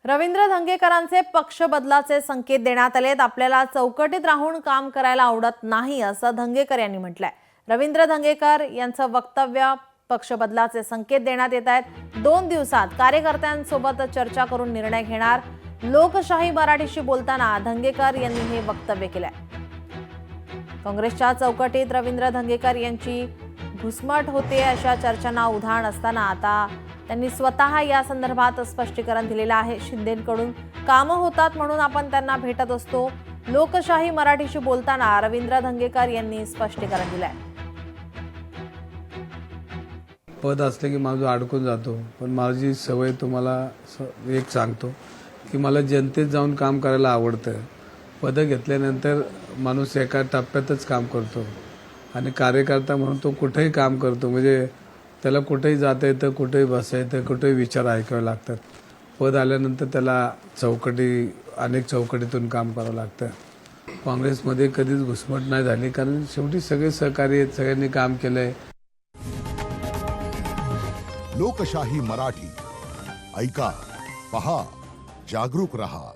रवींद्र धंगेकरांचे पक्ष बदलाचे संकेत देण्यात आलेत। आपल्याला चौकटीत राहून काम करायला आवडत नाही असं धंगेकर यांनी म्हटलंय। रवींद्र धंगेकर यांचं वक्तव्य पक्ष बदलाचे संकेत देण्यात येत आहेत। 2 दिवसात कार्यकर्त्यांसोबत चर्चा करून निर्णय घेणार। लोकशाही मराठीशी बोलताना धंगेकर यांनी हे वक्तव्य केलंय। काँग्रेसच्या चौकटीत रवींद्र धंगेकर यांची घुसमट होते अशा चर्चांना उधाण असताना आता त्यांनी स्वतः या संदर्भात स्पष्टीकरण दिलेलं आहे। शिंदेंकडून कामं होतात म्हणून आपण त्यांना भेटत असतो। लोकशाही मराठीशी बोलताना रवींद्र धंगेकर यांनी स्पष्टीकरण दिलंय। पद असले की माझं अडकून जातो, पण माझी सवय तुम्हाला एक सांगतो की मला जनतेत जाऊन काम करायला आवडतं। पद घेतल्यानंतर माणूस एका टप्प्यातच काम करतो आणि कार्यकर्ता म्हणून तो कुठेही काम करतो, म्हणजे त्याला कुठेही जाता येतं, कुठेही बसता येतं, कुठेही विचार ऐकावे लागतात। पद आल्यानंतर त्याला अनेक चौकटीतून काम करावं लागतं। काँग्रेसमध्ये कधीच घुसमट नाही झाली, कारण शेवटी सगळे सहकारी आहेत, सगळ्यांनी काम केलंय। लोकशाही मराठी ऐका, पहा, जागरूक रहा।